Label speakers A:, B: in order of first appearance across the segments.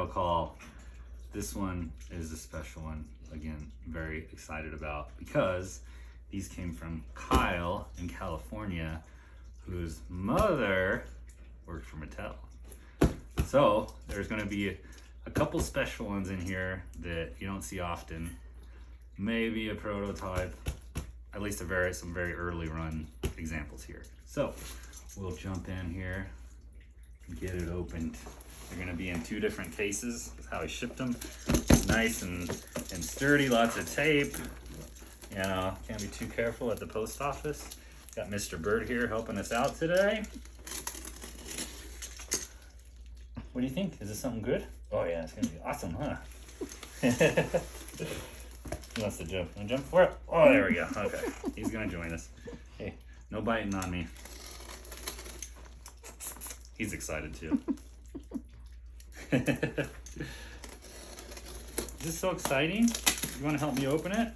A: mail call. This one is a special one. Again, very excited about because these came from Kyle in California, whose mother worked for Mattel. So there's gonna be a couple special ones in here that you don't see often. Maybe a prototype, at least some very early run examples here. So we'll jump in here and get it opened. They're gonna be in 2 different cases. That's how I shipped them. Nice and sturdy, lots of tape. You know, can't be too careful at the post office. Got Mr. Bird here helping us out today. What do you think? Is this something good? Oh yeah, it's gonna be awesome, huh? He wants to jump. Wanna jump for it? Oh, there we go. Okay, he's gonna join us. Hey, no biting on me. He's excited too. Is this so exciting? You wanna help me open it?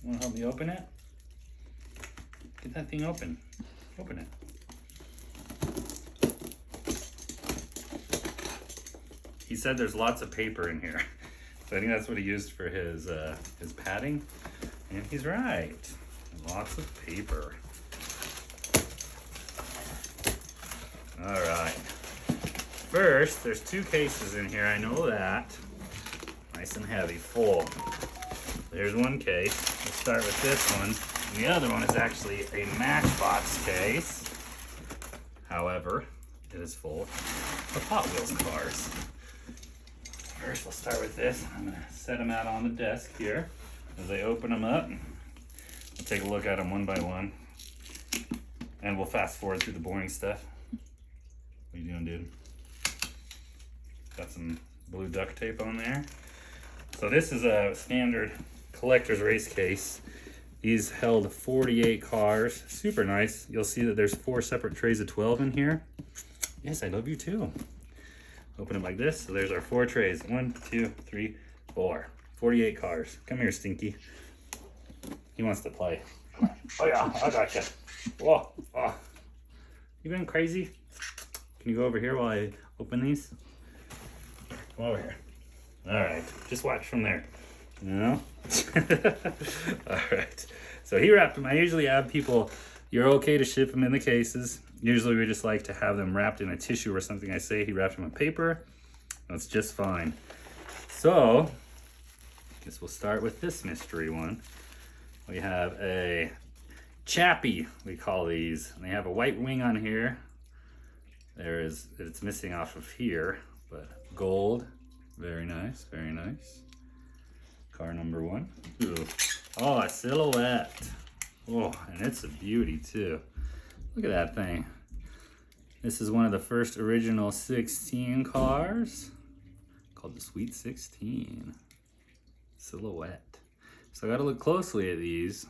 A: You wanna help me open it? Get that thing open. Open it. He said there's lots of paper in here. So I think that's what he used for his padding. And he's right. Lots of paper. All right. First, there's 2 cases in here. I know that. Nice and heavy, full. There's one case. Let's start with this one. And the other one is actually a Matchbox case. However, it is full of Hot Wheels cars. First, we'll start with this. I'm gonna set them out on the desk here. As I open them up, we'll take a look at them one by one. And we'll fast forward through the boring stuff. What are you doing, dude? Got some blue duct tape on there. So this is a standard collector's race case. These held 48 cars, super nice. You'll see that there's 4 separate trays of 12 in here. Yes, I love you too. Open it like this. So there's our 4 trays. 1, 2, 3, 4. 48 cars. Come here, Stinky. He wants to play. Come on. Oh yeah, I gotcha. Whoa, oh. You been crazy? Can you go over here while I open these? Come over here. All right, just watch from there. You know? All right. So he wrapped them. I usually have people, you're okay to ship them in the cases. Usually we just like to have them wrapped in a tissue or something. I say he wrapped them in paper. That's just fine. So, I guess we'll start with this mystery one. We have a Chappie, we call these. And they have a white wing on here. It's missing off of here, but gold. Very nice, very nice. Car number 1. Ooh. Oh, a silhouette. Oh, and it's a beauty too. Look at that thing. This is one of the first original 16 cars called the Sweet 16 silhouette. So I got to look closely at these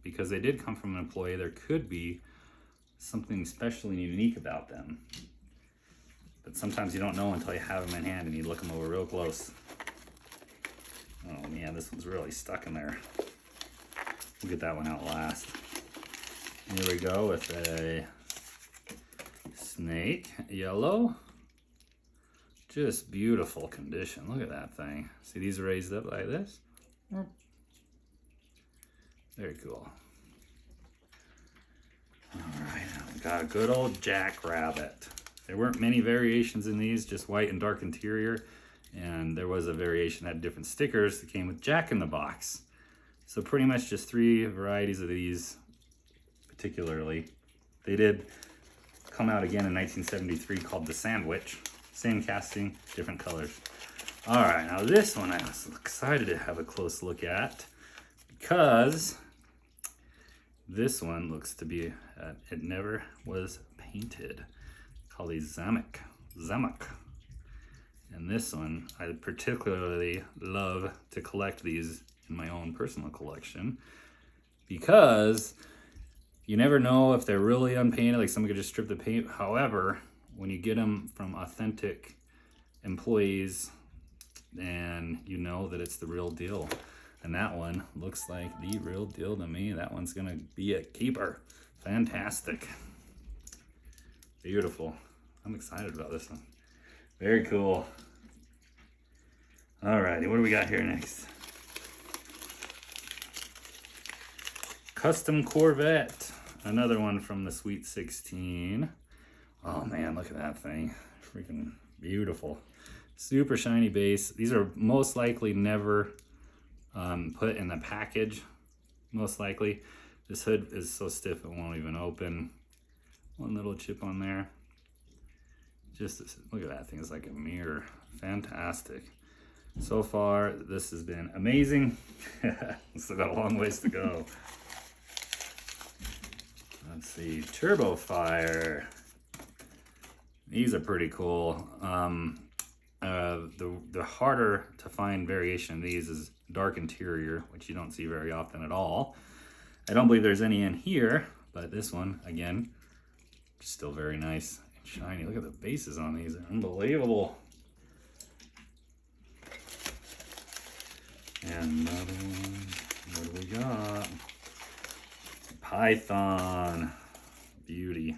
A: because they did come from an employee. There could be something special and unique about them. But sometimes you don't know until you have them in hand and you look them over real close. Oh man, this one's really stuck in there. We'll get that one out last. Here we go with a snake, yellow. Just beautiful condition. Look at that thing. See these raised up like this? Very cool. All right, we got a good old jackrabbit. There weren't many variations in these, just white and dark interior. And there was a variation that had different stickers that came with Jack in the Box. So pretty much just 3 varieties of these particularly. They did come out again in 1973 called the Sandwich. Same casting, different colors. All right, now this one I was excited to have a close look at because this one looks to be, it never was painted. Called these Zamek. And this one, I particularly love to collect these in my own personal collection because you never know if they're really unpainted, like someone could just strip the paint. However, when you get them from authentic employees, then you know that it's the real deal. And that one looks like the real deal to me. That one's gonna be a keeper. Fantastic. Beautiful. I'm excited about this one. Very cool. Alrighty, what do we got here next? Custom Corvette. Another one from the Sweet 16. Oh man, look at that thing. Freaking beautiful. Super shiny base. These are most likely never put in the package. Most likely. This hood is so stiff it won't even open. One little chip on there. Just look at that thing. It's like a mirror. Fantastic. So far, this has been amazing. Still got a long ways to go. Let's see, Turbo Fire. These are pretty cool. The harder to find variation of these is dark interior, which you don't see very often at all. I don't believe there's any in here, but this one, again, still very nice and shiny. Look at the bases on these, unbelievable. And another one, what do we got? Python, beauty.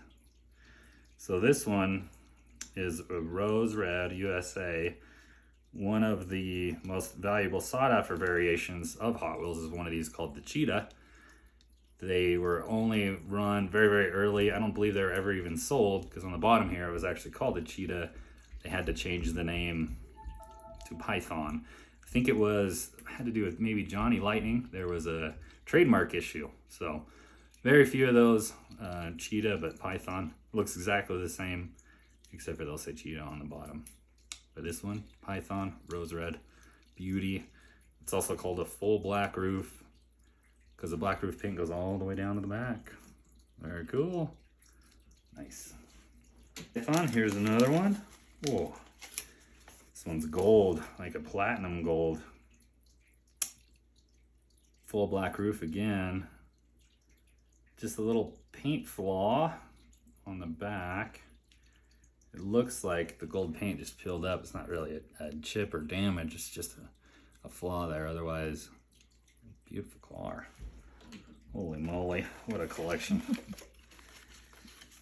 A: So this one is a Rose Red USA. One of the most valuable sought after variations of Hot Wheels is one of these called the Cheetah. They were only run very, very early. I don't believe they were ever even sold because on the bottom here it was actually called the Cheetah. They had to change the name to Python. I think it had to do with maybe Johnny Lightning. There was a trademark issue. So very few of those, Cheetah, but Python looks exactly the same, except for they'll say Cheetah on the bottom. But this one, Python, Rose Red, beauty. It's also called a full black roof because the black roof paint goes all the way down to the back. Very cool. Nice. Python, here's another one. Whoa. This one's gold, like a platinum gold. Full black roof again. Just a little paint flaw on the back. It looks like the gold paint just peeled up. It's not really a chip or damage. It's just a flaw there. Otherwise, beautiful car. Holy moly, what a collection.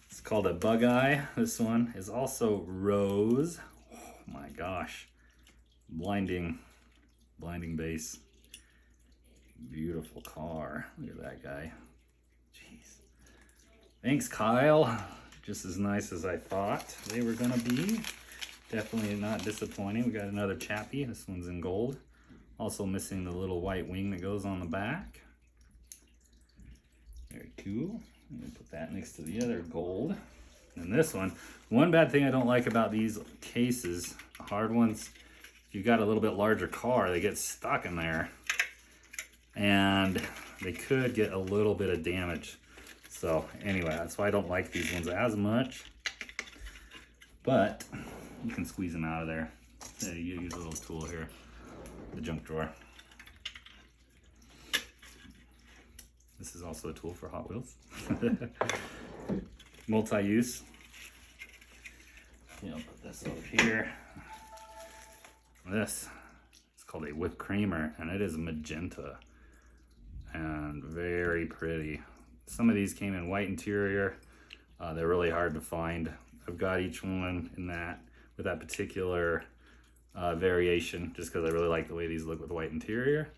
A: It's called a Bug Eye. This one is also rose. Oh my gosh. Blinding base. Beautiful car. Look at that guy. Jeez. Thanks, Kyle. Just as nice as I thought they were gonna be. Definitely not disappointing. We got another Chappie. This one's in gold. Also missing the little white wing that goes on the back. Very cool. I'm gonna put that next to the other gold. And this one bad thing I don't like about these cases, the hard ones, if you've got a little bit larger car, they get stuck in there and they could get a little bit of damage. So anyway, that's why I don't like these ones as much, but you can squeeze them out of there. Yeah, you use a little tool here, the junk drawer. This is also a tool for Hot Wheels. Multi-use. I'll put this over here. This is called a whipped creamer, and it is magenta and very pretty. Some of these came in white interior. They're really hard to find. I've got each one in that with that particular variation, just because I really like the way these look with white interior.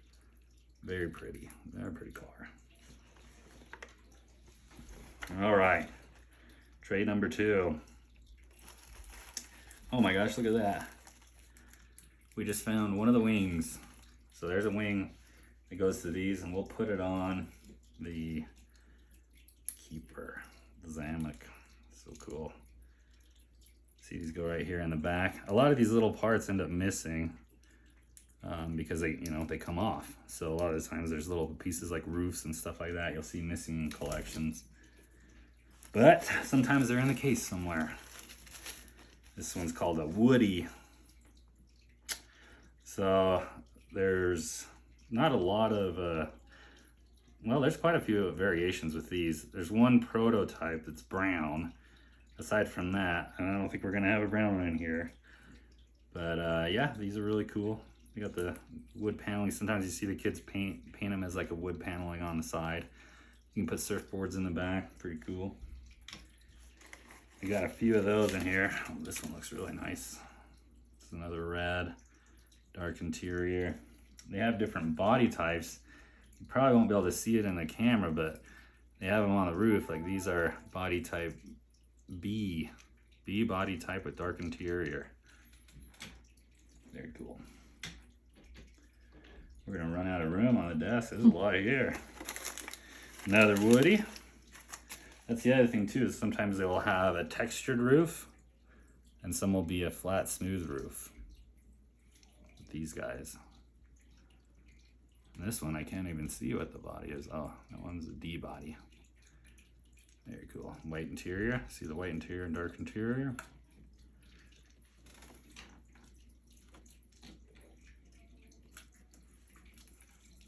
A: Very pretty. Very pretty car. All right, tray number 2. Oh my gosh, look at that. We just found one of the wings. So there's a wing that goes to these, and we'll put it on the keeper, the Zamek. So cool. See, these go right here in the back. A lot of these little parts end up missing because they come off. So a lot of the times there's little pieces like roofs and stuff like that you'll see missing in collections. But sometimes they're in the case somewhere. This one's called a Woody. So there's not a lot of, well, there's quite a few variations with these. There's one prototype that's brown. Aside from that, and I don't think we're gonna have a brown one in here. But yeah, these are really cool. We got the wood paneling. Sometimes you see the kids paint them as like a wood paneling on the side. You can put surfboards in the back, pretty cool. We got a few of those in here. Oh, this one looks really nice. It's another red, dark interior. They have different body types. You probably won't be able to see it in the camera, but they have them on the roof. Like these are body type B body type with dark interior. Very cool. We're gonna run out of room on the desk. There's a lot here. Another Woody. That's the other thing too, is sometimes they will have a textured roof and some will be a flat, smooth roof. These guys. And this one, I can't even see what the body is. Oh, that one's a D body. Very cool. White interior. See the white interior and dark interior.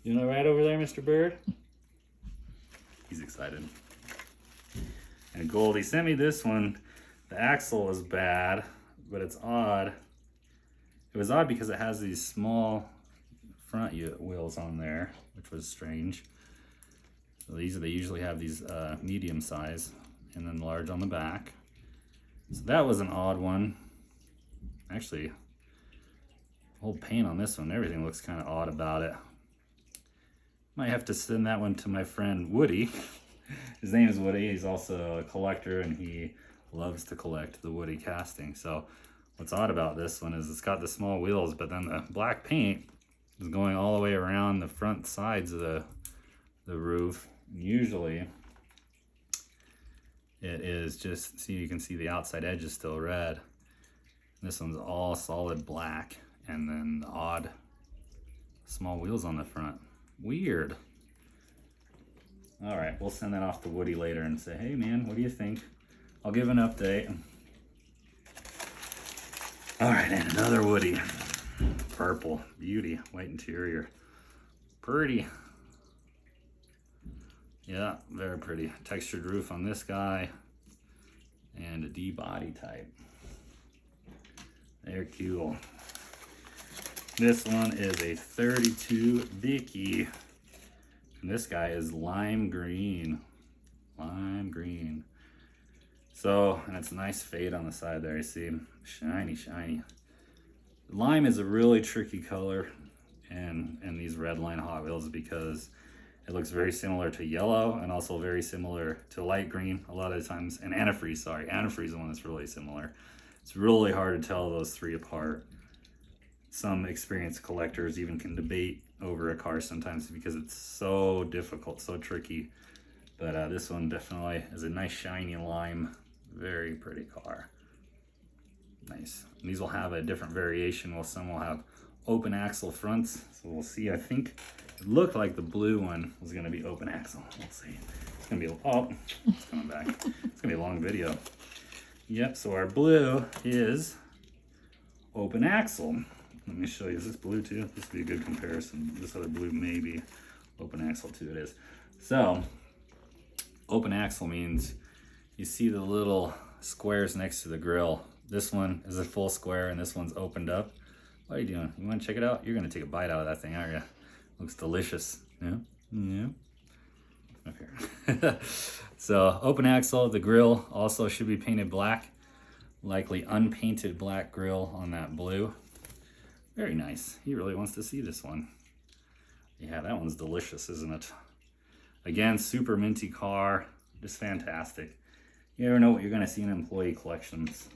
A: You know, right over there, Mr. Bird? He's excited. And Goldie sent me this one. The axle is bad, but it's odd. It was odd because it has these small front wheels on there, which was strange. So they usually have these medium size and then large on the back. So that was an odd one. Actually, the whole paint on this one, everything looks kind of odd about it. Might have to send that one to my friend Woody. His name is Woody. He's also a collector and he loves to collect the Woody casting. So what's odd about this one is it's got the small wheels, but then the black paint is going all the way around the front sides of the roof. Usually it is just, see, you can see the outside edge is still red. This one's all solid black and then the odd small wheels on the front. Weird. All right, we'll send that off to Woody later and say, hey man, what do you think? I'll give an update. All right, and another Woody. Purple, beauty, white interior. Pretty. Yeah, very pretty. Textured roof on this guy. And a D body type. They're cool. This one is a 32 Vicky. And this guy is lime green. Lime green. So, and it's a nice fade on the side there, you see. Shiny, shiny. Lime is a really tricky color in these Redline Hot Wheels because it looks very similar to yellow and also very similar to light green a lot of the times. And antifreeze, sorry. Antifreeze is the one that's really similar. It's really hard to tell those three apart. Some experienced collectors even can debate over a car sometimes because it's so difficult, so tricky. But this one definitely is a nice shiny lime, very pretty car. Nice. And these will have a different variation. Well, some will have open axle fronts. So we'll see. I think it looked like the blue one was going to be open axle. We'll see. It's going to be, oh, it's coming back. It's going to be a long video. Yep, so our blue is open axle. Let me show you, is this blue too? This would be a good comparison. This other blue may be open axle too, it is. So, open axle means you see the little squares next to the grill. This one is a full square and this one's opened up. What are you doing? You want to check it out? You're going to take a bite out of that thing, aren't you? Looks delicious. Yeah? Yeah. Up here. So, open axle, the grill also should be painted black. Likely unpainted black grill on that blue. Very nice. He really wants to see this one. Yeah, that one's delicious, isn't it? Again, super minty car. Just fantastic. You never know what you're going to see in employee collections.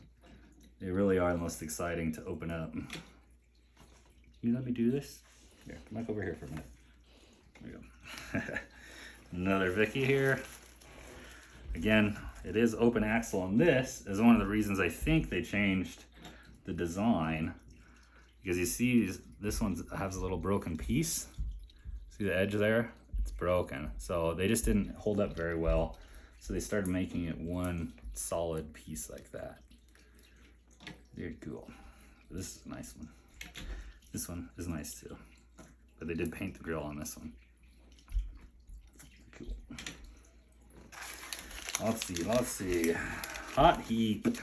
A: They really are the most exciting to open up. Can you let me do this? Here, come back over here for a minute. There we go. Another Vicky here. Again, it is open axle, and this is one of the reasons I think they changed the design. Because you see, this one has a little broken piece. See the edge there? It's broken. So they just didn't hold up very well. So they started making it one solid piece like that. Very cool. This is a nice one. This one is nice too. But they did paint the grill on this one. Cool. Let's see. Hot heat.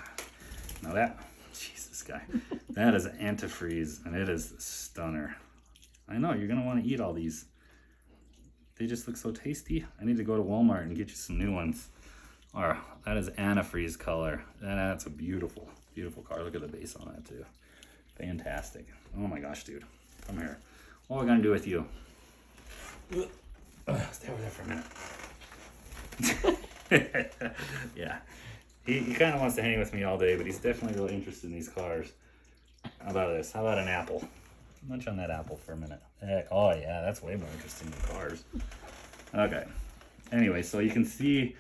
A: Now that, Jesus guy. That is antifreeze and it is stunner. I know, you're gonna wanna eat all these. They just look so tasty. I need to go to Walmart and get you some new ones. Or that is antifreeze color. That's a beautiful, beautiful car. Look at the base on that too. Fantastic. Oh my gosh, dude. Come here. What are we gonna do with you? Stay over there for a minute. Yeah. He kind of wants to hang with me all day, but he's definitely really interested in these cars. How about this? How about an apple? Munch on that apple for a minute. Oh yeah, that's way more interesting than cars. Okay. Anyway, so you can see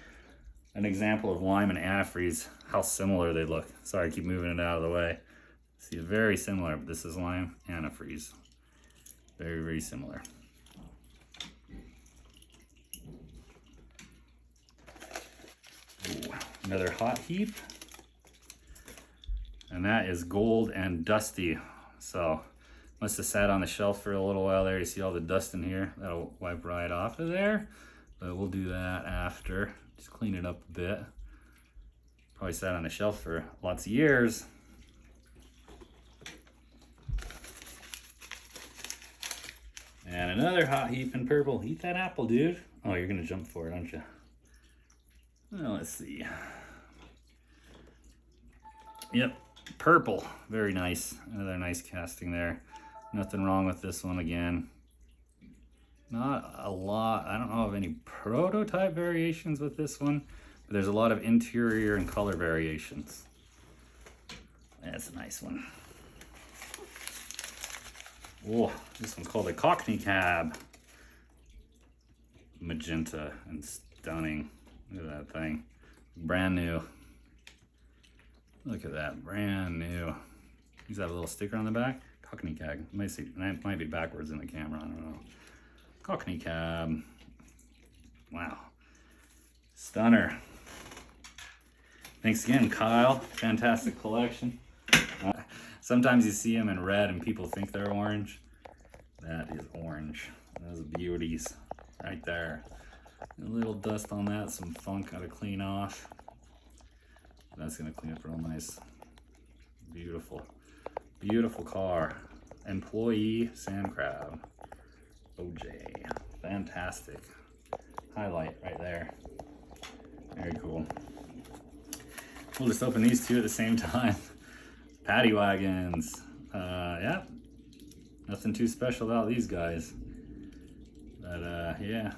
A: an example of lime and antifreeze, how similar they look. Sorry, I keep moving it out of the way. See, very similar, but this is lime, antifreeze. Very, very similar. Ooh, another hot heap. And that is gold and dusty. So, must have sat on the shelf for a little while there. You see all the dust in here? That'll wipe right off of there. But we'll do that after. Just clean it up a bit. Probably sat on the shelf for lots of years. And another hot heap in purple. Eat that apple, dude. Oh, you're gonna jump for it, aren't you? Well, let's see. Yep, purple. Very nice. Another nice casting there. Nothing wrong with this one again. Not a lot. I don't know of any prototype variations with this one, but there's a lot of interior and color variations. That's a nice one. Oh, this one's called a Cockney Cab. Magenta and stunning. Look at that thing. Brand new. Look at that, brand new. Does that have a little sticker on the back? Cockney Cab. Might be backwards in the camera, I don't know. Cockney Cab. Wow. Stunner. Thanks again, Kyle. Fantastic collection. Sometimes you see them in red and people think they're orange. That is orange. Those are beauties right there. A little dust on that, some funk gotta clean off. That's gonna clean up real nice. Beautiful. Beautiful car. Employee Sand Crab. OJ. Fantastic. Highlight right there. Very cool. We'll just open these two at the same time. Paddy wagons. Yeah. Nothing too special about these guys. But yeah.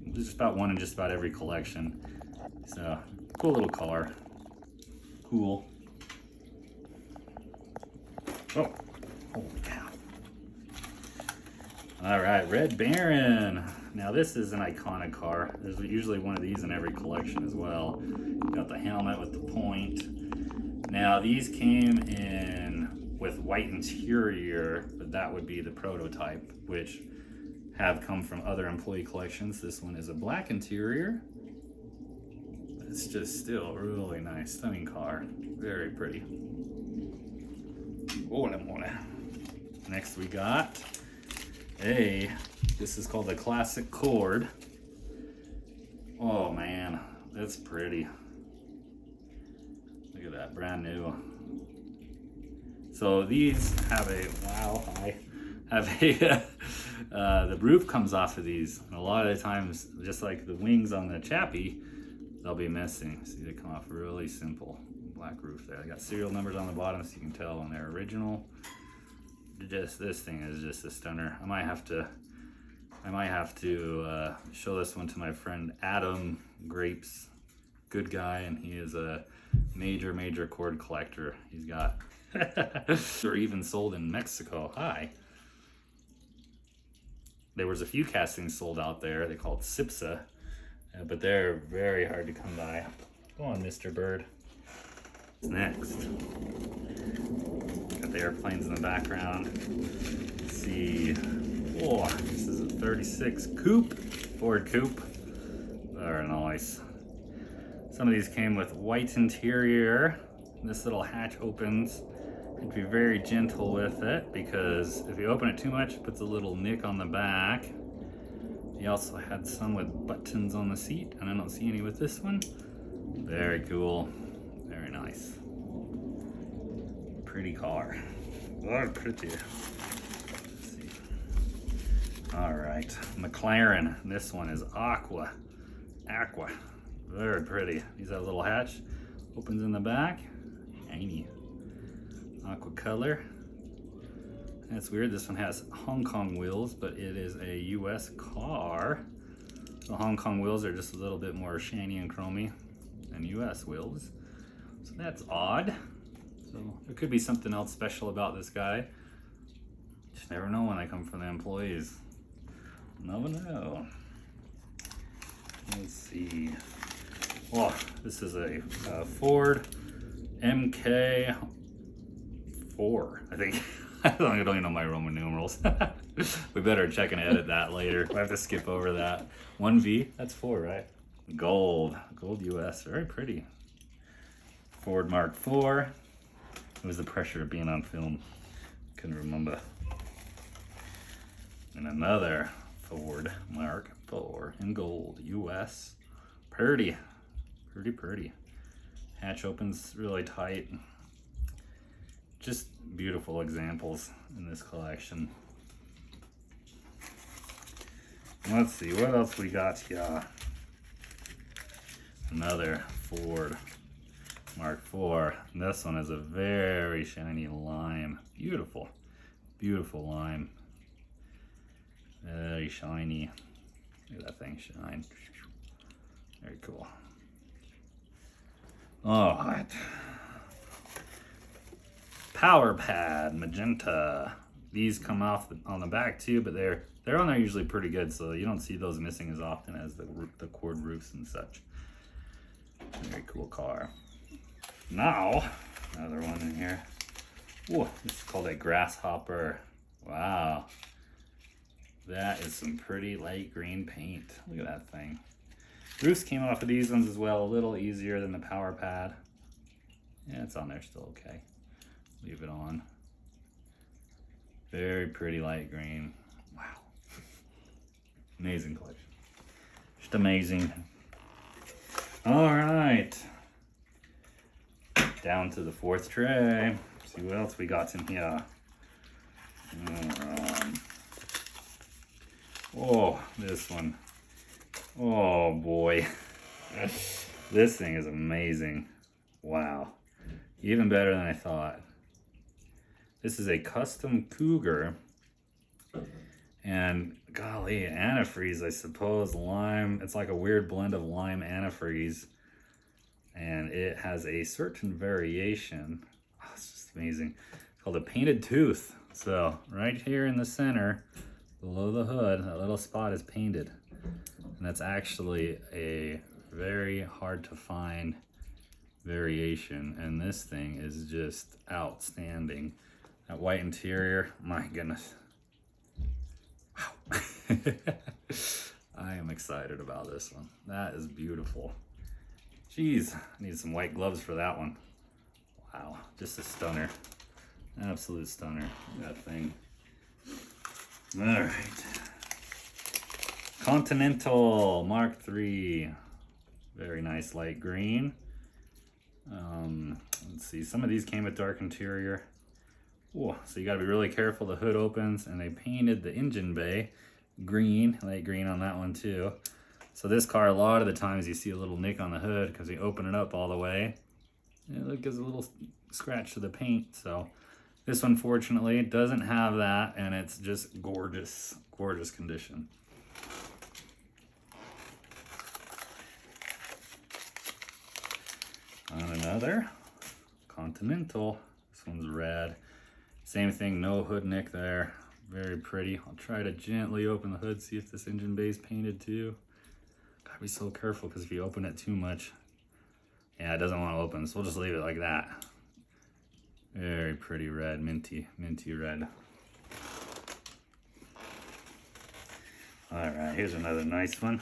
A: There's just about one in just about every collection. So, cool little car. Cool. Oh, holy cow. All right, Red Baron. Now this is an iconic car. There's usually one of these in every collection as well. Got the helmet with the point. Now these came in with white interior, but that would be the prototype, which have come from other employee collections. This one is a black interior. It's just still really nice, stunning car. Very pretty. Next we got this is called the Classic Cord. Oh man, that's pretty. Look at that, brand new. So these have the roof comes off of these. And a lot of the times, just like the wings on the Chappie, they'll be missing. See, they come off really simple. Black roof there. They got serial numbers on the bottom so you can tell when they're original. Just this thing is just a stunner. I might have to show this one to my friend Adam Grapes. Good guy, and he is a major cord collector. He's got they're even sold in Mexico. Hi. There was a few castings sold out there. They called Sipsa, but they're very hard to come by. Go on, Mr. Bird. What's next? Got the airplanes in the background. Let's see. Oh, this is a 36 coupe, Ford coupe. Very nice. Some of these came with white interior. This little hatch opens. You have to be very gentle with it because if you open it too much, it puts a little nick on the back. He also had some with buttons on the seat, and I don't see any with this one. Very cool. Very nice. Pretty car. Oh, pretty. Let's see. All right, McLaren. This one is Aqua. Very pretty. These have a little hatch, opens in the back. Shiny. Aqua color. That's weird. This one has Hong Kong wheels, but it is a US car. The Hong Kong wheels are just a little bit more shiny and chromy than US wheels. So that's odd. So there could be something else special about this guy. Just never know when they come from the employees. Never know. Let's see. Oh, this is a Ford MK4, I think. I don't even know my Roman numerals. We better check and edit that later. I have to skip over that. 1V, that's 4, right? Gold US, very pretty. Ford Mark IV. It was the pressure of being on film. Couldn't remember. And another Ford Mark IV in gold, US. Pretty. Hatch opens really tight. Just beautiful examples in this collection. Let's see, what else we got here? Another Ford Mark IV. And this one is a very shiny lime. Beautiful lime. Very shiny. Look at that thing shine. Very cool. All right. Power pad, magenta. These come off on the back too, but they're on there usually pretty good, so you don't see those missing as often as the cord roofs and such. Very cool car. Now, another one in here. Whoa, this is called a grasshopper. Wow. That is some pretty light green paint. Look at that thing. Roofs came off of these ones as well, a little easier than the power pad. Yeah, it's on there still okay. Leave it on. Very pretty light green. Wow. Amazing collection. Just amazing. All right. Down to the fourth tray. See what else we got in here. Oh, this one. Oh boy. This thing is amazing. Wow. Even better than I thought. This is a custom Cougar. And golly, antifreeze, I suppose, lime. It's like a weird blend of lime antifreeze. And it has a certain variation. Oh, it's just amazing. It's called a painted tooth. So right here in the center, below the hood, that little spot is painted. And that's actually a very hard to find variation. And this thing is just outstanding. That white interior, my goodness. Wow. I am excited about this one. That is beautiful. Jeez, I need some white gloves for that one. Wow, just a stunner. Absolute stunner, that thing. All right. Continental Mark III. Very nice light green. Let's see, some of these came with dark interior. Whoa, so you gotta be really careful. The hood opens and they painted the engine bay green, light green on that one too. So this car, a lot of the times you see a little nick on the hood because you open it up all the way. And it gives a little scratch to the paint. So this one, fortunately, doesn't have that, and it's just gorgeous, gorgeous condition. On another Continental. This one's red. Same thing, no hood nick there. Very pretty. I'll try to gently open the hood, see if this engine bay is painted too. Gotta be so careful because if you open it too much, yeah, it doesn't want to open, so we'll just leave it like that. Very pretty red, minty red. All right, here's another nice one.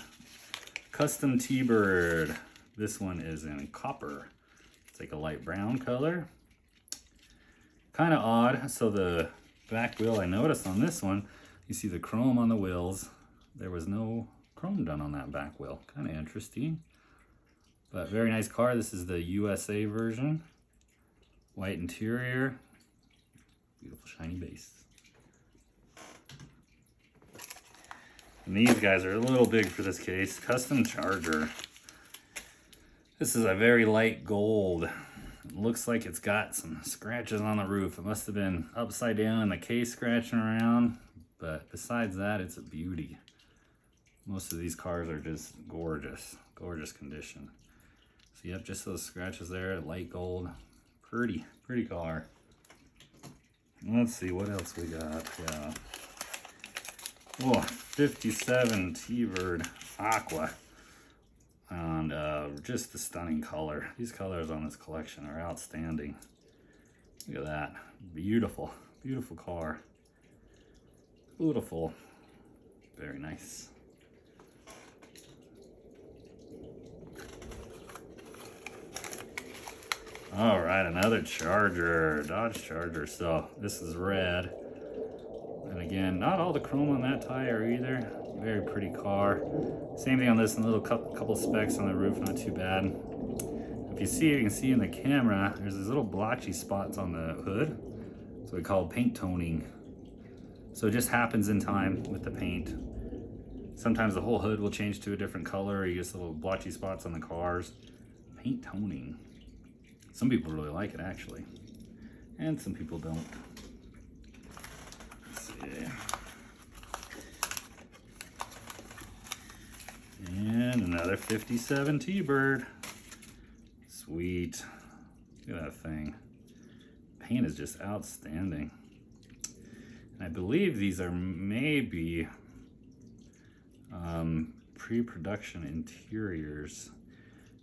A: Custom T-Bird. This one is in copper. It's like a light brown color. Kind of odd. So the back wheel, I noticed on this one, you see the chrome on the wheels. There was no chrome done on that back wheel. Kind of interesting. But very nice car. This is the USA version. White interior. Beautiful shiny base. And these guys are a little big for this case. Custom Charger. This is a very light gold. It looks like it's got some scratches on the roof. It must have been upside down in the case scratching around, but besides that, it's a beauty. Most of these cars are just gorgeous, gorgeous condition. So yep, just those scratches there, light gold. Pretty car. Let's see what else we got. Yeah. Whoa, 57 T-Bird Aqua. And just a stunning color. These colors on this collection are outstanding. Look at that. Beautiful, beautiful car. Beautiful. Very nice. All right, another Charger, Dodge Charger. So this is red. And again, not all the chrome on that tire either. Very pretty car. Same thing on this, and a little couple specks on the roof, not too bad. If you see, you can see in the camera, there's these little blotchy spots on the hood. So we call paint toning. So it just happens in time with the paint. Sometimes the whole hood will change to a different color, or you get little blotchy spots on the cars. Paint toning. Some people really like it actually, and some people don't. Let's see. And another 57 T-Bird. Sweet. Look at that thing. Paint is just outstanding. And I believe these are maybe pre-production interiors.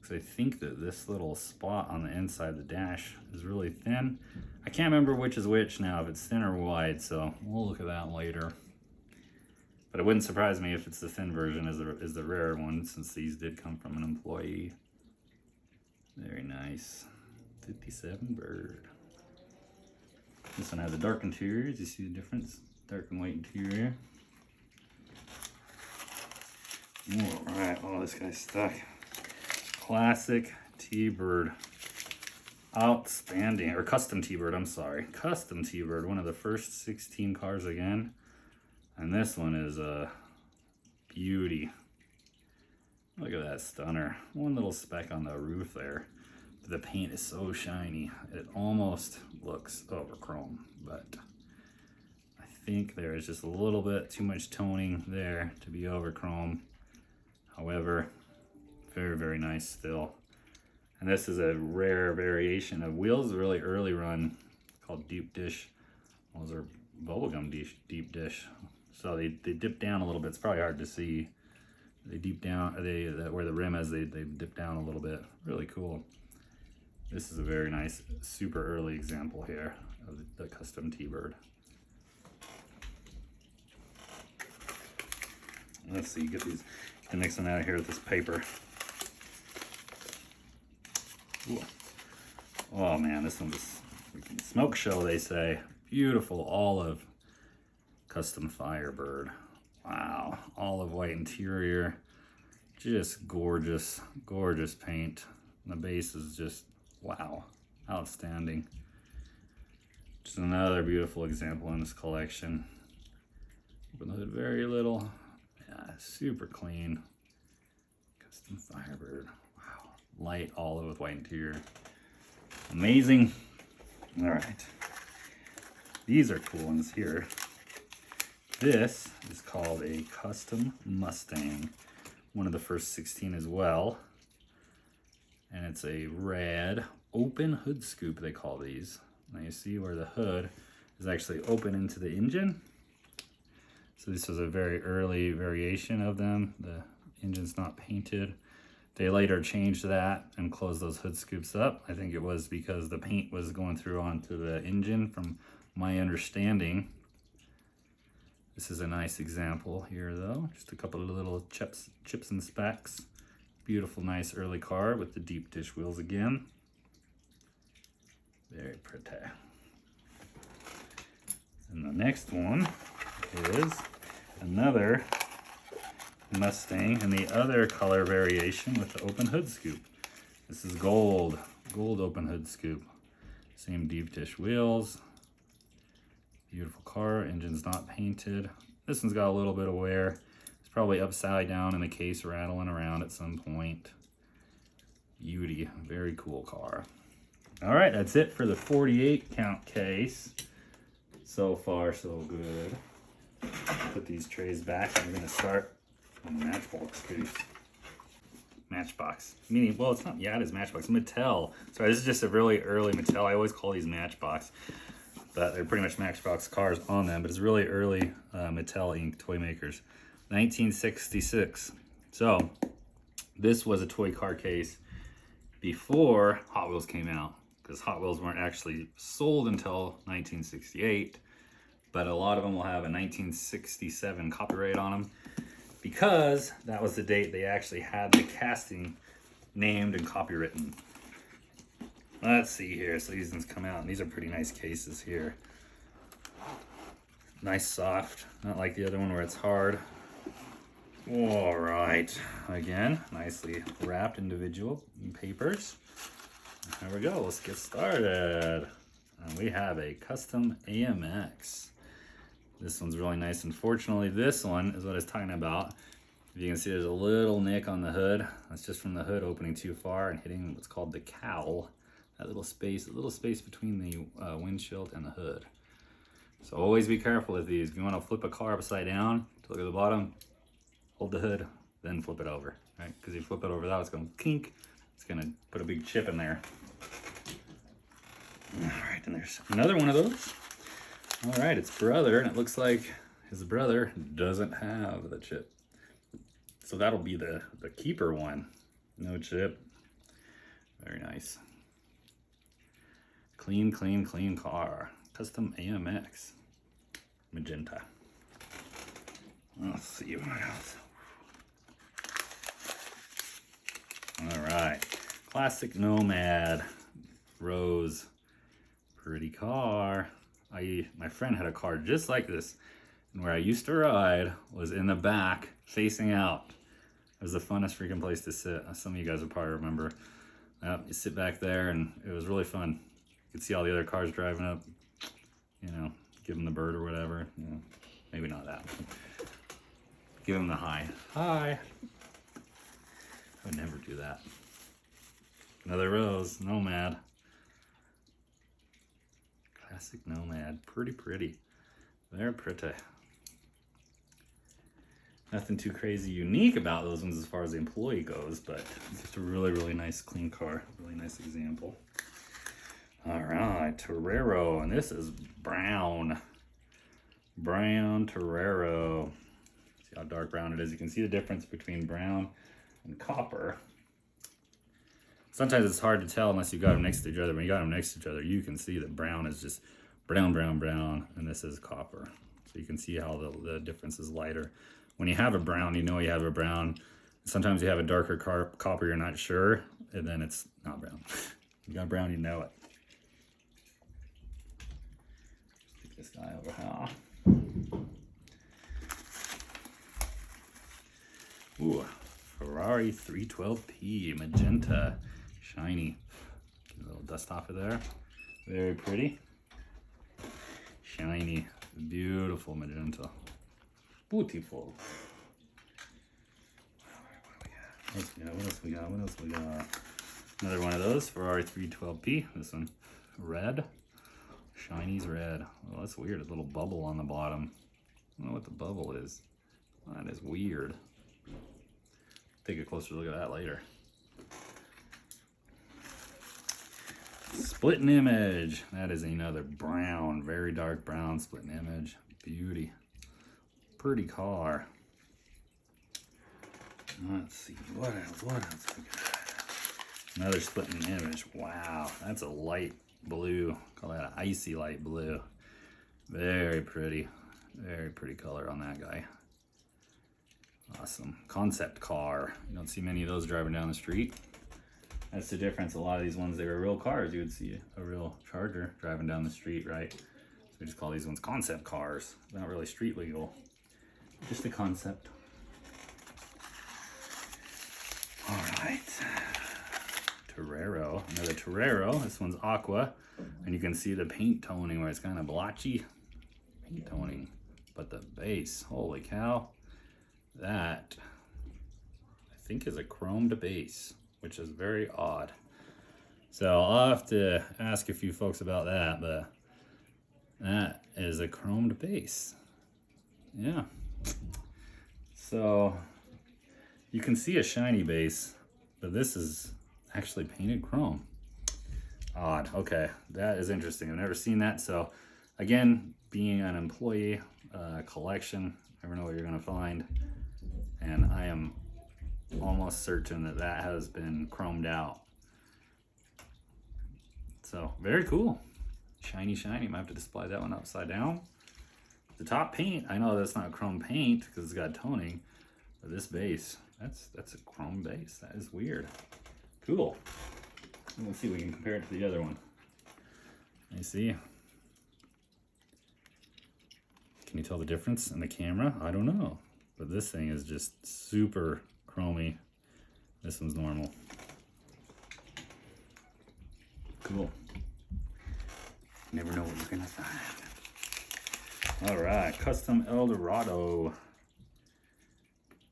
A: Because I think that this little spot on the inside of the dash is really thin. I can't remember which is which now, if it's thin or wide, so we'll look at that later. But it wouldn't surprise me if it's the thin version is the rare one, since these did come from an employee. Very nice. 57 Bird. This one has a dark interior. Do you see the difference? Dark and white interior. All right, oh, this guy's stuck. Classic T-Bird. Outstanding, or custom T-Bird, I'm sorry. Custom T-Bird, one of the first 16 cars again. And this one is a beauty. Look at that stunner. One little speck on the roof there. But the paint is so shiny. It almost looks over chrome, but I think there is just a little bit too much toning there to be over chrome. However, very nice still. And this is a rare variation of wheels, a really early run called deep dish. Those are bubblegum deep dish. So they dip down a little bit. It's probably hard to see. They deep down, where the rim is, they dip down a little bit. Really cool. This is a very nice, super early example here of the custom T-Bird. Let's see, get these, can mix them out of here with this paper. Ooh. Oh man, this one's a freaking smoke show, they say. Beautiful olive custom Firebird. Wow, olive white interior. Just gorgeous, gorgeous paint. And the base is just, wow, outstanding. Just another beautiful example in this collection. Open the hood very little. Yeah, super clean. Custom Firebird. Wow, light olive with white interior. Amazing. All right. These are cool ones here. This is called a custom Mustang. One of the first 16 as well. And it's a red open hood scoop, they call these. Now you see where the hood is actually open into the engine. So this was a very early variation of them. The engine's not painted. They later changed that and closed those hood scoops up. I think it was because the paint was going through onto the engine, from my understanding. This is a nice example here though. Just a couple of little chips and specks. Beautiful, nice early car with the deep dish wheels again. Very pretty. And the next one is another Mustang and the other color variation with the open hood scoop. This is gold open hood scoop. Same deep dish wheels. Beautiful car, engine's not painted. This one's got a little bit of wear. It's probably upside down in the case, rattling around at some point. Beauty, very cool car. All right, that's it for the 48 count case. So far, so good. Put these trays back. I'm gonna start on the Matchbox case. Matchbox, meaning, well, it's not, yeah, it is Matchbox. Mattel. Sorry, this is just a really early Mattel. I always call these Matchbox, but they're pretty much Matchbox cars on them, but it's really early Mattel Inc. toy makers. 1966. So this was a toy car case before Hot Wheels came out, because Hot Wheels weren't actually sold until 1968, but a lot of them will have a 1967 copyright on them, because that was the date they actually had the casting named and copywritten. Let's see here. So these ones come out, and these are pretty nice cases here. Nice soft, not like the other one where it's hard. All right, again, nicely wrapped individual papers. There we go, let's get started. And we have a custom AMX. This one's really nice. Unfortunately, this one is what I was talking about. If you can see, there's a little nick on the hood. That's just from the hood opening too far and hitting what's called the cowl. That little space between the windshield and the hood. So always be careful with these. If you want to flip a car upside down to look at the bottom, hold the hood, then flip it over, right? Because if you flip it over that, it's going to kink. It's going to put a big chip in there. All right, and there's another one of those. All right, it's brother, and it looks like his brother doesn't have the chip. So that'll be the keeper one. No chip. Very nice. Clean, clean, clean car. Custom AMX. Magenta. Let's see what else. All right. Classic Nomad. Rose. Pretty car. My friend had a car just like this, and where I used to ride was in the back, facing out. It was the funnest freaking place to sit. Some of you guys will probably remember. You sit back there, and it was really fun. You could see all the other cars driving up, you know, give them the bird or whatever. You know, maybe not that. Give them the hi. Hi. I would never do that. Another Rose, Nomad. Classic Nomad, pretty pretty. They're pretty. Nothing too crazy unique about those ones as far as the employee goes, but it's just a really, really nice clean car. Really nice example. All right, Torero, and this is brown. Brown Torero. See how dark brown it is. You can see the difference between brown and copper. Sometimes it's hard to tell unless you got them next to each other. When you got them next to each other, you can see that brown is just brown, brown, brown, and this is copper. So you can see how the difference is lighter. When you have a brown, you know you have a brown. Sometimes you have a darker copper, you're not sure, and then it's not brown. You got brown, you know it. Take this guy over here. Ooh, Ferrari 312P, magenta, shiny. Get a little dust off of there. Very pretty. Shiny, beautiful magenta. Beautiful. What else we got? Another one of those, Ferrari 312P. This one, red. Shiny's red. Oh, that's weird. A little bubble on the bottom. I don't know what the bubble is. That is weird. Take a closer look at that later. Splitting image. That is another brown, very dark brown splitting image. Beauty. Pretty car. Let's see, what else we got? Another splitting image. Wow, that's a light blue. Call that an icy light blue. Very pretty color on that guy. Awesome. Concept car. You don't see many of those driving down the street. That's the difference. A lot of these ones, they were real cars. You would see a real Charger driving down the street, right? So we just call these ones concept cars. They're not really street legal. Just a concept. All right. Torero. Another Torero. This one's aqua. And you can see the paint toning where it's kind of blotchy. Paint toning. But the base, holy cow. That, I think, is a chromed base. which is very odd. So I'll have to ask a few folks about that, but that is a chromed base. Yeah. So you can see a shiny base, but this is actually painted chrome. Odd. Okay, that is interesting. I've never seen that. So again, being an employee, collection, never know what you're gonna find. And I am almost certain that that has been chromed out. So very cool. Shiny, shiny. Might have to display that one upside down. The top paint, I know that's not chrome paint because it's got toning, but this base, that's a chrome base. That is weird. Cool. Let's see if we can compare it to the other one. I see. Can you tell the difference in the camera? I don't know. But this thing is just super chromy. This one's normal. Cool. Never know what you're gonna find. All right, custom Eldorado.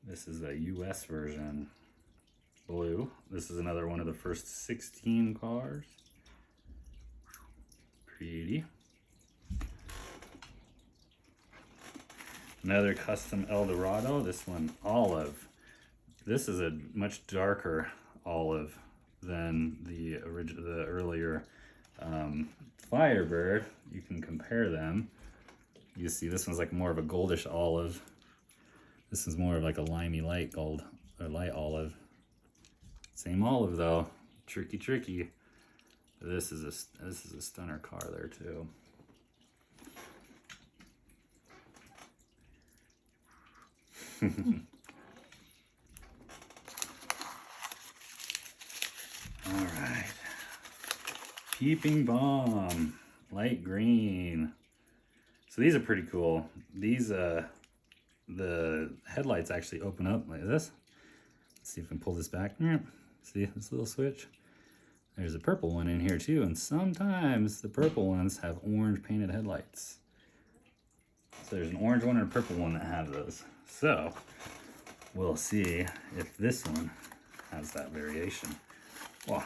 A: This is a US version. Blue. This is another one of the first 16 cars. Pretty. Another custom Eldorado. This one olive. This is a much darker olive than the earlier Firebird. You can compare them. You see this one's like more of a goldish olive. This is more of like a limey light gold or light olive. Same olive though. Tricky, tricky. This is a stunner car there too. All right. Peeping Bomb, light green. So these are pretty cool. These, the headlights actually open up like this. Let's see if we can pull this back. See this little switch? There's a purple one in here too, and sometimes the purple ones have orange painted headlights. So there's an orange one and a purple one that have those. So we'll see if this one has that variation. Wow.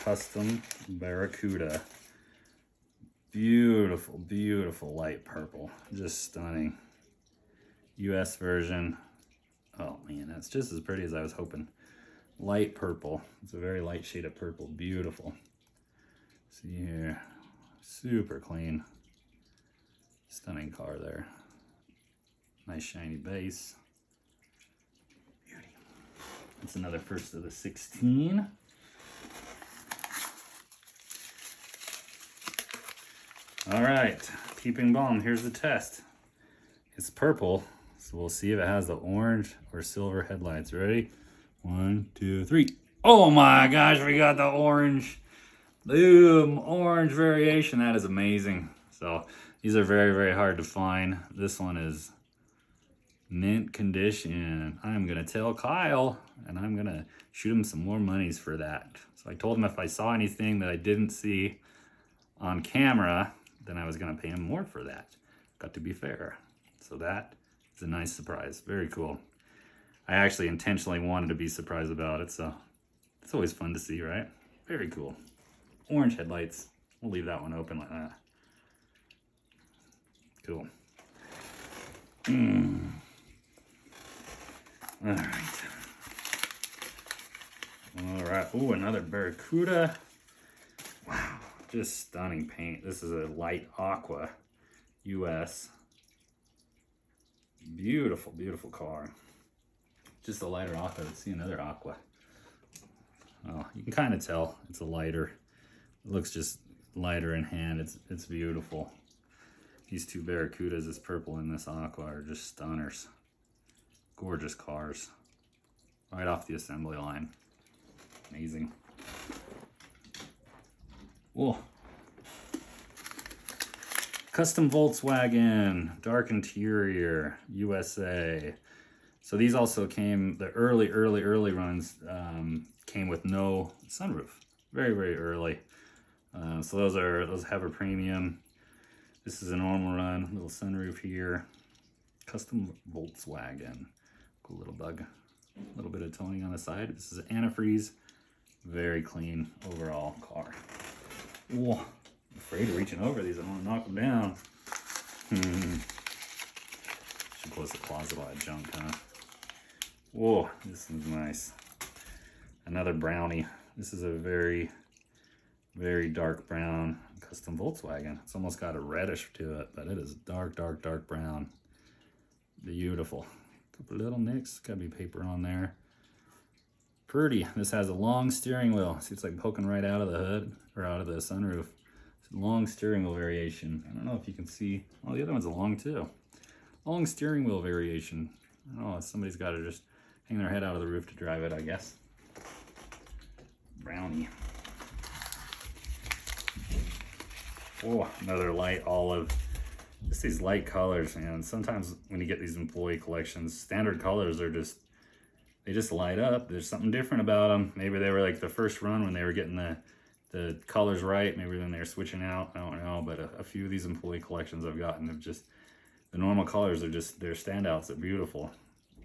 A: Custom Barracuda. Beautiful, beautiful light purple. Just stunning. US version. Oh man, that's just as pretty as I was hoping. Light purple. It's a very light shade of purple. Beautiful. See here. Super clean. Stunning car there. Nice shiny base. Beauty. That's another first of the 16. All right, Peeping Bomb, here's the test. It's purple, so we'll see if it has the orange or silver headlights. Ready? 1, 2, 3. Oh my gosh, we got the orange. Boom, orange variation. That is amazing. So these are very, very hard to find. This one is mint condition. I'm gonna tell Kyle and I'm gonna shoot him some more monies for that. So I told him if I saw anything that I didn't see on camera, then I was gonna pay him more for that. Got to be fair. So that is a nice surprise. Very cool. I actually intentionally wanted to be surprised about it, so it's always fun to see, right? Very cool. Orange headlights. We'll leave that one open like that. Cool. All right. All right. Ooh, another Barracuda. Wow. Just stunning paint. This is a light aqua US. Beautiful, beautiful car. Just a lighter aqua. Let's see another aqua. Oh, you can kind of tell it's a lighter. It looks just lighter in hand. It's beautiful. These two Barracudas, this purple and this aqua, are just stunners. Gorgeous cars. Right off the assembly line. Amazing. Whoa. Custom Volkswagen, dark interior, USA. So these also came, the early runs came with no sunroof. Very, very early. So those have a premium. This is a normal run, little sunroof here. Custom Volkswagen. Cool little bug. A little bit of toning on the side. This is an antifreeze. Very clean overall car. Whoa, I'm afraid of reaching over these. I want to knock them down. Should close the closet a lot of junk, huh? Whoa, this is nice. Another brownie. This is a very, very dark brown custom Volkswagen. It's almost got a reddish to it, but it is dark, dark, dark brown. Beautiful. Couple little nicks. Gotta be paper on there. Pretty. This has a long steering wheel. See, it's like poking right out of the hood or out of the sunroof. It's a long steering wheel variation. I don't know if you can see. Oh, the other one's long too. Long steering wheel variation. I don't know. Somebody's got to just hang their head out of the roof to drive it, I guess. Brownie. Oh, another light olive. Just these light colors, man. Sometimes when you get these employee collections, standard colors are just, they just light up. There's something different about them. Maybe they were like the first run when they were getting the colors right. Maybe then they're switching out. I don't know. But a few of these employee collections I've gotten have just, the normal colors are just, they're standouts. They're beautiful.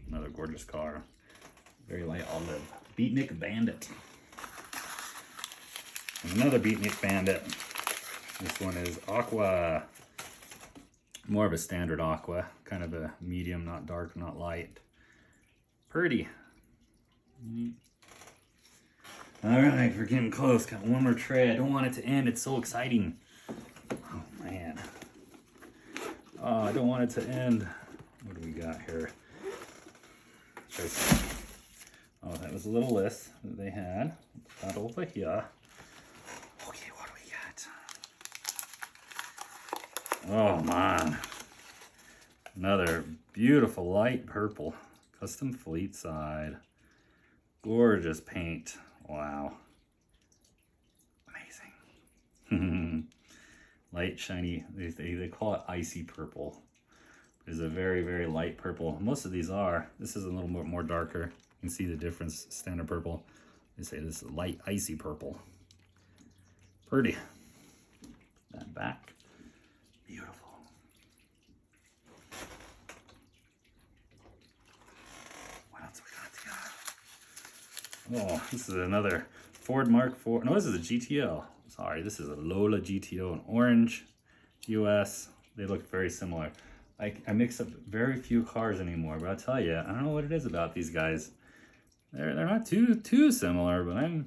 A: Another gorgeous car. Very light olive. Beatnik Bandit. And another Beatnik Bandit. This one is aqua. More of a standard aqua. Kind of a medium, not dark, not light. Pretty. All right, we're getting close. Got one more tray. I don't want it to end. It's so exciting. Oh, man. Oh, I don't want it to end. What do we got here? Oh, that was a little list that they had. That over here. Okay, what do we got? Oh, man. Another beautiful light purple. Custom fleet side. Gorgeous paint. Wow. Amazing. Light, shiny. They call it icy purple. It's a very, very light purple. Most of these are. This is a little more darker. You can see the difference. Standard purple. They say this is light, icy purple. Pretty. That back. Beautiful. What else we got here? Oh, this is another Ford Mark IV. No, this is a GTO. Sorry, this is a Lola GTO in orange, US. They look very similar. I mix up very few cars anymore, but I'll tell you, I don't know what it is about these guys. They're not too similar, but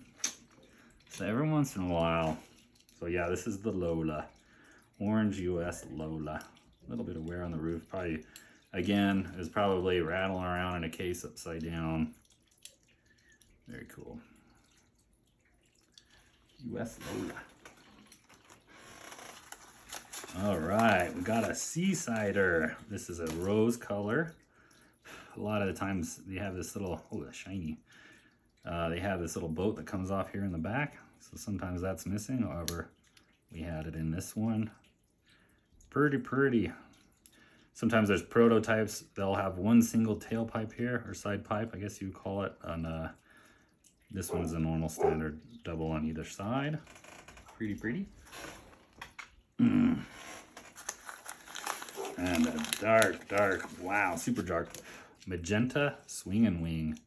A: so every once in a while. So yeah, this is the Lola, orange US Lola. A little bit of wear on the roof, probably. Again, it was probably rattling around in a case upside down. Very cool. US Lola. All right, we got a Seasider. This is a rose color. A lot of the times they have this little, oh, that's shiny. They have this little boat that comes off here in the back. So sometimes that's missing. However, we had it in this one. Pretty, pretty. Sometimes there's prototypes. They'll have one single tailpipe here, or side pipe, I guess you would call it. On this one is a normal standard double on either side. Pretty, pretty. And a dark, wow, super dark magenta swing and wing.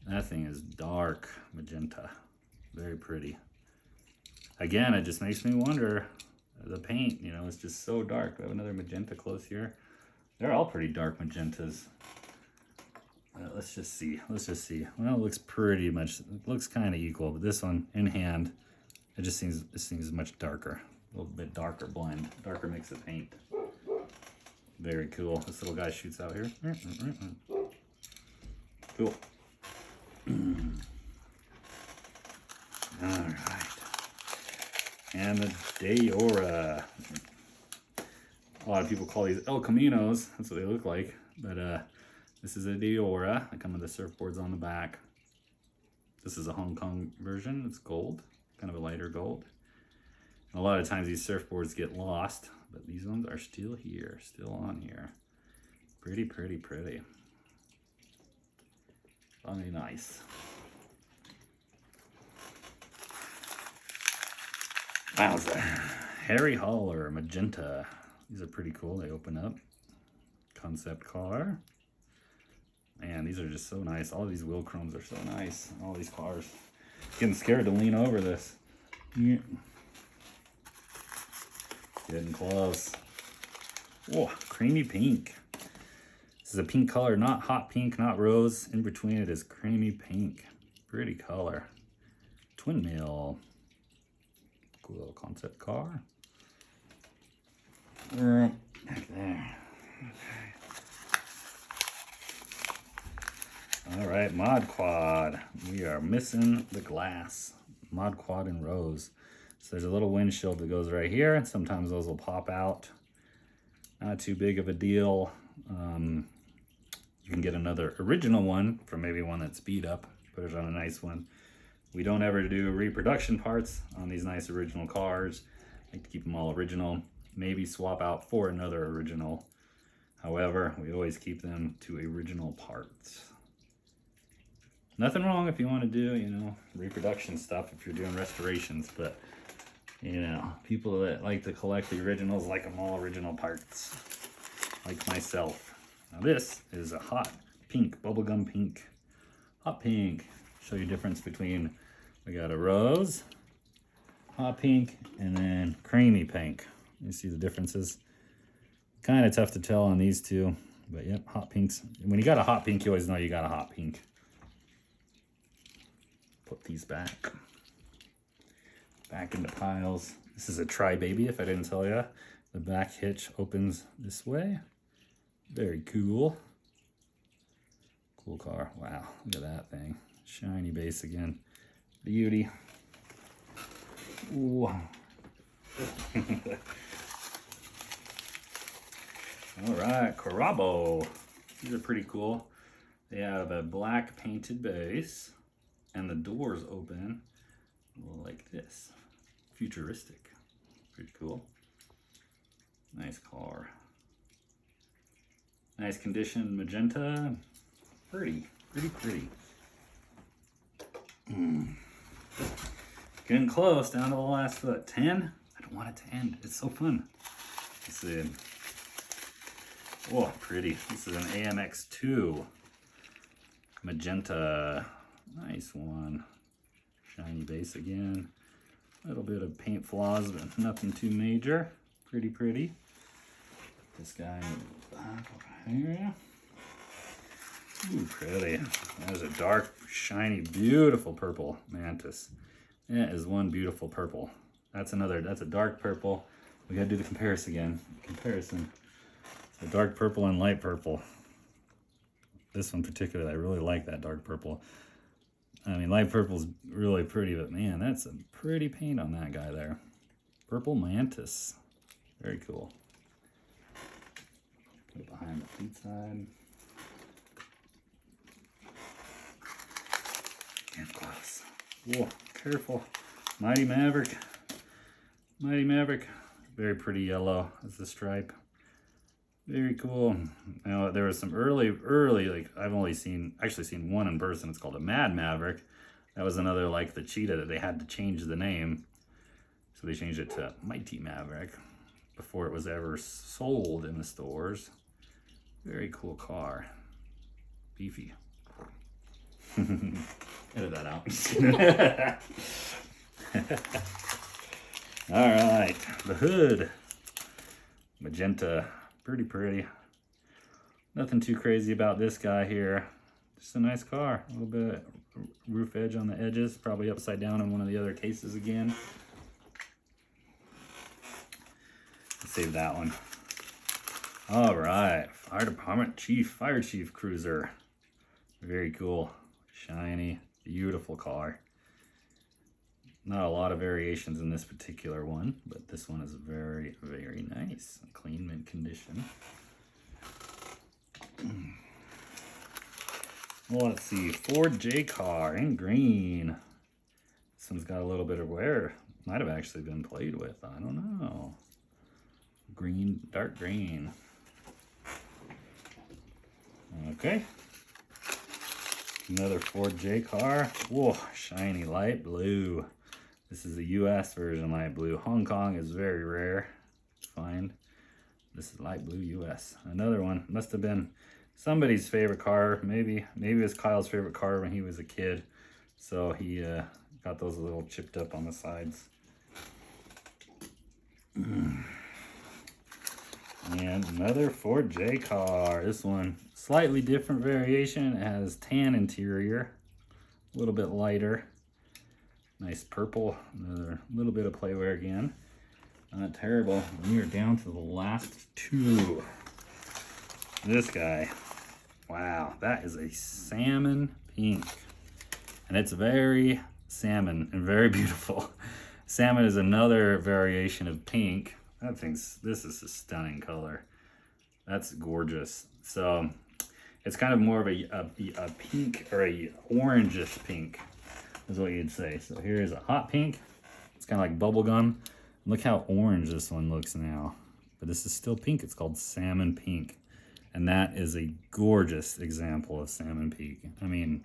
A: That thing is dark magenta. Very pretty. Again, it just makes me wonder, the paint, you know, it's just so dark. We have another magenta close here. They're all pretty dark magentas. Let's just see. Well, it looks pretty much, it looks kind of equal, but this one in hand, it just seems much darker. A little bit darker blend, darker mix of paint. Very cool. This little guy shoots out here. Cool. All right. And the Deora. A lot of people call these El Caminos. That's what they look like. But this is a Deora. They come with the surfboards on the back. This is a Hong Kong version. It's gold, kind of a lighter gold. And a lot of times these surfboards get lost, but these ones are still here, still on here. Pretty, pretty, pretty. Very nice. Wowza. Harry Hauler, magenta. These are pretty cool. They open up. Concept car. Man, these are just so nice. All these wheel chromes are so nice. All these cars. Getting scared to lean over this. Yeah. Getting close. Whoa, creamy pink. This is a pink color, not hot pink, not rose. In between it is creamy pink. Pretty color. Twin mill. Cool little concept car. Right back there. Okay. All right, Mod Quad. We are missing the glass. Mod Quad in rose. So there's a little windshield that goes right here, and sometimes those will pop out. Not too big of a deal. You can get another original one from maybe one that's beat up, put it on a nice one. We don't ever do reproduction parts on these nice original cars. I like to keep them all original. Maybe swap out for another original. However, we always keep them to original parts. Nothing wrong if you want to do, you know, reproduction stuff if you're doing restorations, but you know, people that like to collect the originals like them all original parts, like myself. Now this is a hot pink, bubblegum pink, hot pink. Show you difference between, we got a rose, hot pink, and then creamy pink. You see the differences? Kind of tough to tell on these two, but yep, hot pinks. When you got a hot pink, you always know you got a hot pink. Put these back into piles. This is a Tri-Baby, if I didn't tell you. The back hitch opens this way. Very cool. Cool car. Wow, look at that thing. Shiny base again. Beauty. Ooh. All right, Carabo. These are pretty cool. They have a black painted base, and the doors open like this. Futuristic. Pretty cool. Nice car. Nice condition, magenta. Pretty. Getting close, down to the last foot. 10? I don't want it to end. It's so fun. Let's see. Oh, pretty. This is an AMX2. Magenta. Nice one. Shiny base again. A little bit of paint flaws, but nothing too major. Pretty. This guy in the back over here. Ooh, pretty. There's a dark, shiny, beautiful purple mantis. That is one beautiful purple. That's a dark purple. We gotta do the comparison. The dark purple and light purple. This one particularly, I really like that dark purple. I mean, light purple's really pretty, but man, that's a pretty paint on that guy there. Purple mantis. Very cool. Put it behind the fleet side. And close. Whoa, careful. Mighty Maverick. Very pretty yellow as the stripe. Very cool. Now there was some early, like I've only actually seen one in person. It's called a Mad Maverick. That was another like the cheetah that they had to change the name. So they changed it to Mighty Maverick before it was ever sold in the stores. Very cool car. Beefy. Edit that out. All right, the hood. Magenta. Pretty. Nothing too crazy about this guy here. Just a nice car. A little bit of roof edge on the edges. Probably upside down in one of the other cases again. Let's save that one. All right. Fire Department Fire Chief Cruiser. Very cool. Shiny. Beautiful car. Not a lot of variations in this particular one, but this one is very nice. Clean mint condition. Well, let's see. Ford J car in green. This one's got a little bit of wear. Might have actually been played with. I don't know. Green, dark green. Okay. Another Ford J car. Whoa, shiny light blue. This is the US version light blue. Hong Kong is very rare to find. This is light blue US. Another one. Must have been somebody's favorite car. Maybe it was Kyle's favorite car when he was a kid. So he got those a little chipped up on the sides. And another 4J car. This one, slightly different variation. It has tan interior, a little bit lighter. Nice purple, another little bit of playwear again. Not terrible. We are down to the last two. This guy, wow, that is a salmon pink. And it's very salmon and very beautiful. Salmon is another variation of pink. This is a stunning color. That's gorgeous. So it's kind of more of a pink or a orangish pink is what you'd say. So here's a hot pink. It's kind of like bubble gum. Look how orange this one looks now. But this is still pink. It's called salmon pink. And that is a gorgeous example of salmon pink. I mean,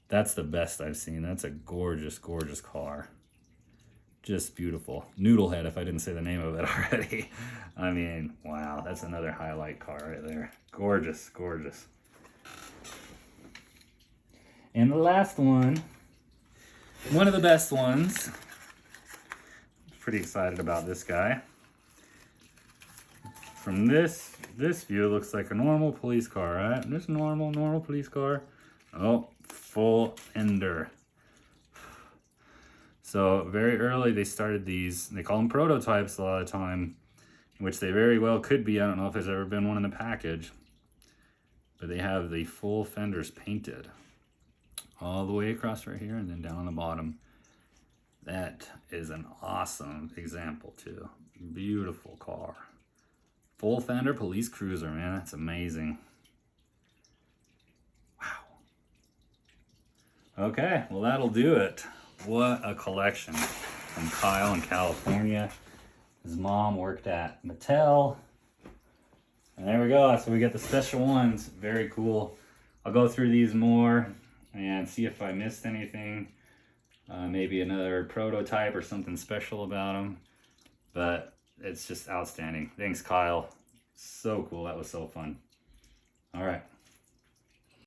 A: that's the best I've seen. That's a gorgeous, gorgeous car. Just beautiful. Noodlehead, if I didn't say the name of it already. I mean, wow, that's another highlight car right there. Gorgeous, gorgeous. And the last one of the best ones. Pretty excited about this guy. From this view, it looks like a normal police car, right? Just normal police car. Oh, full fender. So very early they started these. They call them prototypes a lot of the time, which they very well could be. I don't know if there's ever been one in the package, but they have the full fenders painted all the way across right here and then down on the bottom. That is an awesome example too. Beautiful car. Full fender police cruiser, man. That's amazing. Wow. Okay, well that'll do it. What a collection from Kyle in California. His mom worked at Mattel. And there we go. So we get the special ones. Very cool. I'll go through these more and see if I missed anything. Maybe another prototype or something special about them. But it's just outstanding. Thanks, Kyle. So cool. That was so fun. All right.